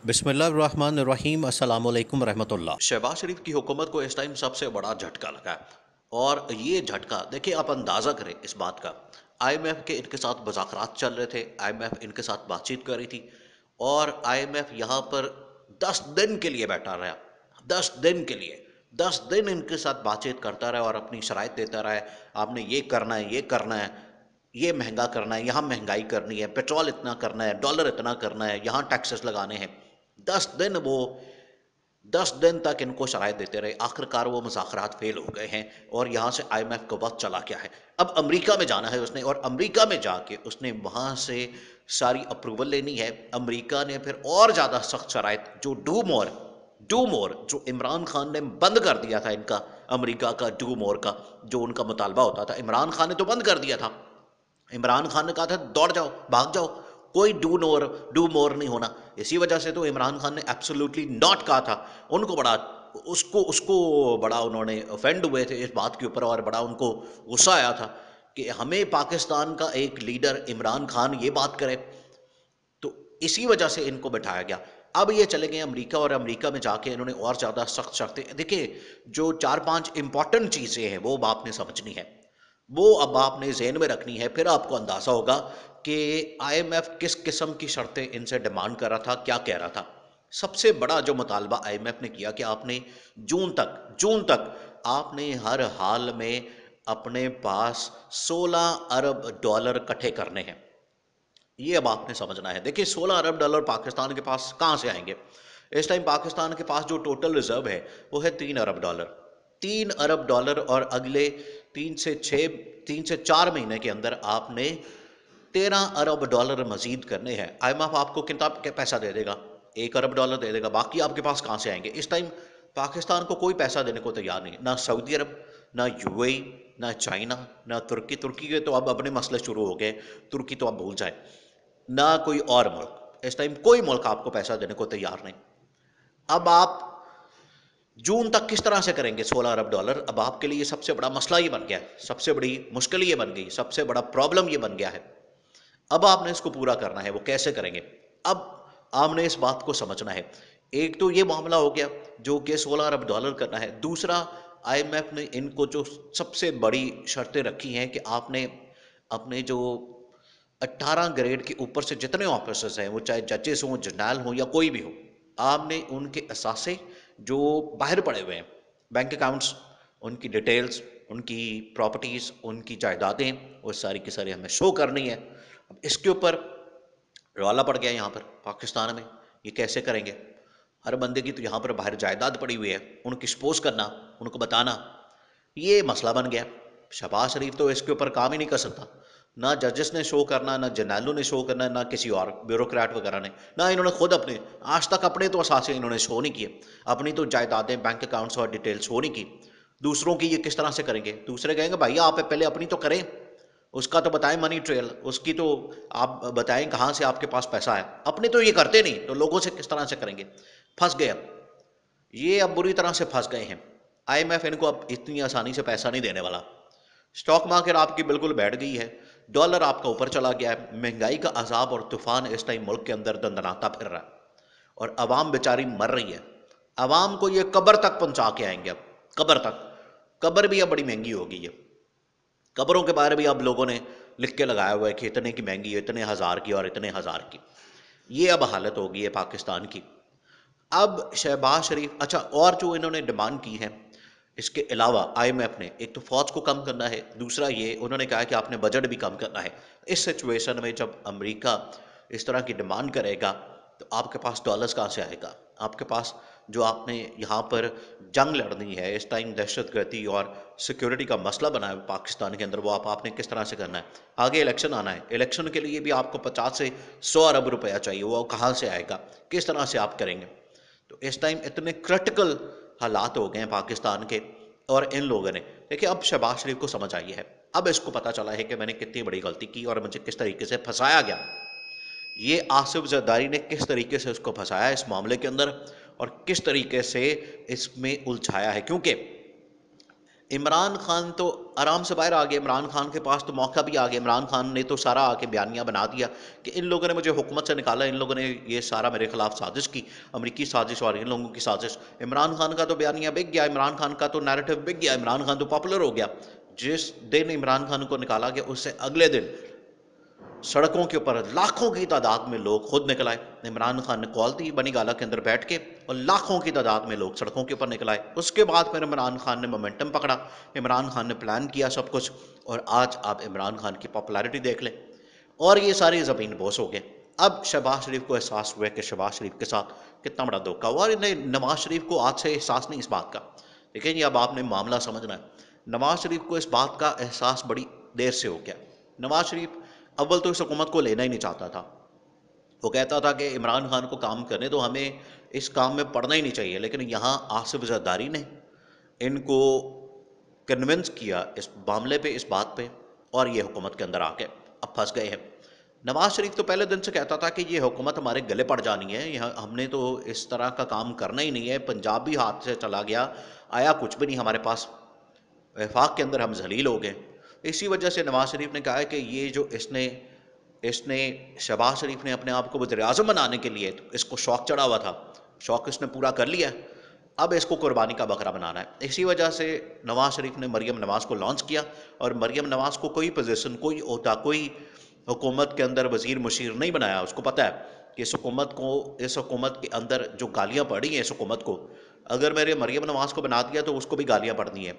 बिस्मिल्लाहिर्रहमानिर्रहीम अस्सलाम वालेकुम रहमतुल्लाह। शहबाज शरीफ की हुकूमत को इस टाइम सबसे बड़ा झटका लगा है। और ये झटका देखिए, आप अंदाज़ा करें इस बात का। आईएमएफ के इनके साथ मुज़ाकरात चल रहे थे, आईएमएफ इनके साथ बातचीत कर रही थी, और आईएमएफ यहाँ पर 10 दिन के लिए बैठा रहा। 10 दिन के लिए, 10 दिन इनके साथ बातचीत करता रहा और अपनी शराइत देता रहा है। आपने ये करना है, ये करना है, ये महंगा करना है, यहाँ महंगाई करनी है, पेट्रोल इतना करना है, डॉलर इतना करना है, यहाँ टैक्सेस लगाने हैं। 10 दिन वो 10 दिन तक इनको शराइत देते रहे। आखिरकार वो मुज़ाकरात फेल हो गए हैं और यहाँ से आईएमएफ का वक्त चला गया है। अब अमेरिका में जाना है उसने, और अमेरिका में जाके उसने वहाँ से सारी अप्रूवल लेनी है। अमेरिका ने फिर और ज़्यादा सख्त शराइत, जो डू मोर जो इमरान खान ने बंद कर दिया था, इनका अमेरिका का डू मोर का जो उनका मुतालबा होता था, इमरान खान ने तो बंद कर दिया था। इमरान खान ने कहा था दौड़ जाओ, भाग जाओ, कोई डू मोर नहीं होना। इसी वजह से तो इमरान खान ने एब्सोल्युटली नॉट कहा था। उनको बड़ा उसको उसको बड़ा उन्होंने ऑफेंड हुए थे इस बात के ऊपर, और बड़ा उनको गुस्सा आया था कि हमें पाकिस्तान का एक लीडर इमरान खान ये बात करे। तो इसी वजह से इनको बैठाया गया। अब ये चले गए अमेरिका, और अमेरिका में जाके इन्होंने और ज़्यादा सख्त शर्तें, देखिए जो 4-5 इंपॉर्टेंट चीज़ें हैं वो आपने समझनी है, वो अब आपने ज़हन में रखनी है। फिर आपको अंदाज़ा होगा कि आईएमएफ किस किस्म की शर्तें इनसे डिमांड कर रहा था, क्या कह रहा था। सबसे बड़ा जो मुतालबा आईएमएफ ने किया कि आपने जून तक आपने हर हाल में अपने पास 16 अरब डॉलर इकट्ठे करने हैं। ये अब आपने समझना है। देखिए 16 अरब डॉलर पाकिस्तान के पास कहाँ से आएंगे। इस टाइम पाकिस्तान के पास जो टोटल रिजर्व है वो है 3 अरब डॉलर। 3 अरब डॉलर, और अगले 3 से 4 महीने के अंदर आपने 13 अरब डॉलर मजीद करने हैं। आईएमएफ आपको कितना पैसा दे देगा? 1 अरब डॉलर दे देगा। बाकी आपके पास कहाँ से आएंगे? इस टाइम पाकिस्तान को कोई पैसा देने को तैयार नहीं, ना सऊदी अरब, ना यूएई, ना चाइना, ना तुर्की। तुर्की के तो अब अपने मसले शुरू हो गए, तुर्की तो अब भूल जाए। ना कोई और मुल्क, इस टाइम कोई मुल्क आपको पैसा देने को तैयार नहीं। अब आप जून तक किस तरह से करेंगे 16 अरब डॉलर? अब आपके लिए सबसे बड़ा मसला ये बन गया है, सबसे बड़ी मुश्किल ये बन गई, सबसे बड़ा प्रॉब्लम ये बन गया है। अब आपने इसको पूरा करना है, वो कैसे करेंगे? अब आपने इस बात को समझना है। एक तो ये मामला हो गया जो कि 16 अरब डॉलर करना है। दूसरा, आईएमएफ ने इनको जो सबसे बड़ी शर्तें रखी हैं कि आपने अपने जो 18 ग्रेड के ऊपर से जितने ऑफिसर्स हैं, वो चाहे जजेस हों, जर्नल हों, या कोई भी हो, आपने उनके असासे जो बाहर पड़े हुए हैं, बैंक अकाउंट्स, उनकी डिटेल्स, उनकी प्रॉपर्टीज़, उनकी जायदादें, वो सारी की सारी हमें शो करनी है। अब इसके ऊपर रौला पड़ गया यहाँ पर पाकिस्तान में, ये कैसे करेंगे? हर बंदे की तो यहाँ पर बाहर जायदाद पड़ी हुई है, उनको एक्सपोज करना, उनको बताना, ये मसला बन गया। शहबाज शरीफ तो इसके ऊपर काम ही नहीं कर सकता। ना जजेस ने शो करना, ना जर्नैलों ने शो करना, ना किसी और ब्यूरोक्रेट वगैरह ने, ना इन्होंने खुद अपने, आज तक अपने तो असासे इन्होंने शो नहीं किए। अपनी तो जायदादें, बैंक अकाउंट्स और डिटेल शो नहीं की। दूसरों की ये किस तरह से करेंगे? दूसरे कहेंगे भाई आप पहले अपनी तो करें, उसका तो बताएं मनी ट्रेल, उसकी तो आप बताएं कहाँ से आपके पास पैसा है। अपने तो ये करते नहीं, तो लोगों से किस तरह से करेंगे? फंस गए। अब ये अब बुरी तरह से फंस गए हैं। आईएमएफ इनको अब इतनी आसानी से पैसा नहीं देने वाला। स्टॉक मार्केट आपकी बिल्कुल बैठ गई है, डॉलर आपका ऊपर चला गया है, महंगाई का अजाब और तूफान इस टाइम मुल्क के अंदर दंदनाता फिर रहा है, और अवाम बेचारी मर रही है। अवाम को ये कब्र तक पहुंचा के आएंगे। अब कब्र तक, कब्र भी अब बड़ी महंगी हो गई है। कब्रों के बारे में अब लोगों ने लिख के लगाया हुआ है कि इतने की महंगी है, इतने हज़ार की और इतने हज़ार की। ये अब हालत हो गई है पाकिस्तान की। अब शहबाज शरीफ, अच्छा, और जो इन्होंने डिमांड की है इसके अलावा, आईएमएफ ने एक तो फौज को कम करना है, दूसरा ये उन्होंने कहा कि आपने बजट भी कम करना है। इस सिचुएशन में जब अमेरिका इस तरह की डिमांड करेगा तो आपके पास डॉलर्स कहाँ से आएगा? आपके पास जो आपने यहाँ पर जंग लड़नी है इस टाइम, दहशतगर्दी और सिक्योरिटी का मसला बना है पाकिस्तान के अंदर, वो आपने किस तरह से करना है? आगे इलेक्शन आना है, इलेक्शन के लिए भी आपको 50 से 100 अरब रुपया चाहिए, वो कहाँ से आएगा? किस तरह से आप करेंगे? तो इस टाइम इतने क्रिटिकल हालात हो गए हैं पाकिस्तान के। और इन लोगों ने, देखिए अब शहबाज शरीफ को समझ आई है, अब इसको पता चला है कि मैंने कितनी बड़ी गलती की और मुझे किस तरीके से फंसाया गया। ये आसिफ जरदारी ने किस तरीके से उसको फंसाया इस मामले के अंदर, और किस तरीके से इसमें उलझाया है। क्योंकि عمران خان تو آرام سے باہر آ گیا، عمران خان کے پاس تو موقع بھی آ گیا، عمران خان نے تو سارا آ کے بیانیہ بنا دیا کہ ان لوگوں نے مجھے حکومت سے نکالا، ان لوگوں نے یہ سارا میرے خلاف سازش کی، امریکی سازش اور ان لوگوں کی سازش۔ عمران خان کا تو بیانیہ بک گیا، عمران خان کا تو نیریٹو بک گیا، عمران خان تو پاپولر ہو گیا۔ جس دن عمران خان کو نکالا گیا اس سے اگلے دن سڑکوں کے اوپر لاکھوں کی تعداد میں لوگ خود نکل آئے۔ عمران خان نے کال دی بنی گالا کے اندر بیٹھ کے، اور لاکھوں کی تعداد میں لوگ سڑکوں کے اوپر نکل آئے۔ اس کے بعد پھر عمران خان نے مومنٹم پکڑا، عمران خان نے پلان کیا سب کچھ، اور آج آپ عمران خان کی پاپولیرٹی دیکھ لیں، اور یہ ساری زمین بوس ہو گئے۔ اب شہباز شریف کو احساس ہوا کہ شہباز شریف کے ساتھ کتنا بڑا دھوکہ ہوا، اور انہیں نواز شریف کو آج سے احساس نہیں اس بات کا، لیکن یہ اب آپ نے معاملہ سمجھنا ہے۔ نواز شریف کو اس بات کا احساس بڑی دیر سے ہو گیا۔ نواز شریف اول تو اس حکومت کو لینا ہی نہیں چاہتا تھا، وہ کہتا تھا کہ عمران خان کو کام کرنے تو ہمیں اس کام میں پڑنا ہی نہیں چاہیے، لیکن یہاں آصف زرداری نے ان کو کنونس کیا اس معاملے پہ، اس بات پہ، اور یہ حکومت کے اندر آ کے اب پھنس گئے ہیں۔ نواز شریف تو پہلے دن سے کہتا تھا کہ یہ حکومت ہمارے گلے پڑ جانی ہے، ہم نے تو اس طرح کا کام کرنا ہی نہیں ہے، پنجاب بھی ہاتھ سے چلا گیا، آیا کچھ بھی نہیں ہمارے پاس، وفاق کے اندر ہم ذلیل ہو گئے۔ اسی وجہ سے نواز شریف نے کہا ہے کہ یہ جو اس نے شہباز شریف نے اپنے آپ کو وزیر اعظم بنانے کے لیے اس کو شوق چڑھا ہوا تھا، شوق اس نے پورا کر لیا ہے، اب اس کو قربانی کا بکرا بنانا ہے۔ اسی وجہ سے نواز شریف نے مریم نواز کو لانچ کیا، اور مریم نواز کو کوئی پوزیشن، کوئی عہدہ، کوئی حکومت کے اندر وزیر مشیر نہیں بنایا۔ اس کو پتہ ہے کہ اس حکومت کے اندر جو گالیاں پڑی ہیں اس حکومت کو، اگر میرے مریم نواز کو بنا دیا تو اس کو بھی گالیاں پڑنی ہیں،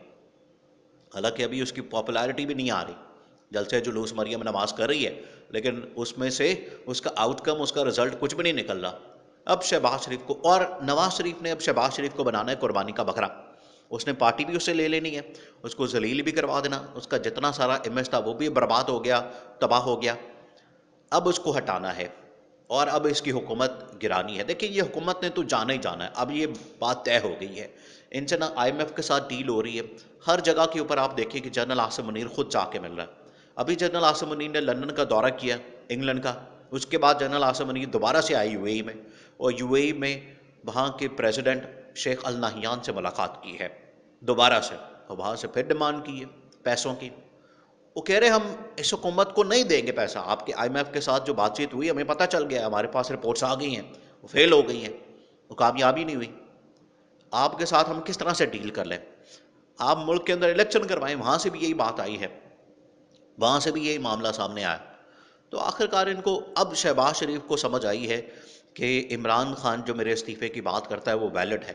حالانکہ ابھی اس کی پاپولیرٹی بھی نہیں آ رہی، جلسے جلوس مریم نواز کر رہی ہے، لیکن اس میں سے اس کا آؤٹ کم، اس کا رزلٹ کچھ بھی نہیں نکل رہا۔ اب شہباز شریف کو، اور نواز شریف نے اب شہباز شریف کو بنانا ہے قربانی کا بکرا، اس نے پارٹی بھی اس سے لے لینی ہے، اس کو ذلیل بھی کروا دینا، اس کا جتنا سارا امیج تھا وہ بھی برباد ہو گیا، تباہ ہو گیا، اب اس کو ہٹانا ہے، اور اب اس کی حکومت گرانی ہے۔ دیکھیں یہ حکومت نے تو جانا ہی جانا ہے، اب یہ بات طے ہو گئی ہے، ان سے نہ آئی ایم ایف کے ساتھ ڈیل ہو رہی ہے، ہر جگہ کے اوپر آپ دیکھیں کہ جنرل عاصم منیر خود جا کے مل رہا ہے۔ ابھی جنرل عاصم منیر نے لندن کا دورہ کیا، انگلینڈ کا، اس کے بعد جنرل عاصم منیر دوبارہ سے آئے یو اے ای میں، اور یو اے ای میں وہاں کے پریزیڈنٹ شیخ النہیان سے ملاقات کی ہے دوبارہ سے، اور وہاں سے پھر ڈیمانڈ کی ہے پیسوں کی۔ وہ کہہ رہے ہم اس حکومت کو نہیں دیں گے پیسہ، آپ کے آئی ایم ایف کے ساتھ جو بات چیت ہوئی ہمیں پتہ چل گیا ہے، ہمارے پاس رپورٹس آ گئی ہیں، وہ فیل ہو گئی ہیں، وہ کامیابی نہیں ہوئی، آپ کے ساتھ ہم کس طرح سے ڈیل کر لیں؟ آپ ملک کے اندر الیکشن کروائیں، وہاں سے بھی یہی بات آئی ہے، وہاں سے بھی یہی معاملہ سامنے آیا۔ تو آخرکار ان کو اب شہباز شریف کو سمجھ آئی ہے کہ عمران خان جو میرے استعفے کی بات کرتا ہے وہ ویلڈ ہے۔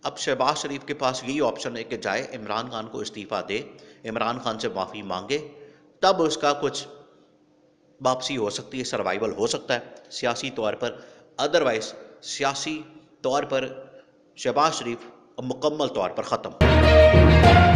اب شہباز شریف کے پاس یہی آپشن ہے کہ جائے عمران خان کو استعفیٰ دے، عمران خان سے معافی مانگے، تب اس کا کچھ واپسی ہو سکتی ہے، سروائیول ہو سکتا ہے سیاسی طور پر، ادروائز سیاسی طور پر شہباز شریف مکمل طور پر ختم۔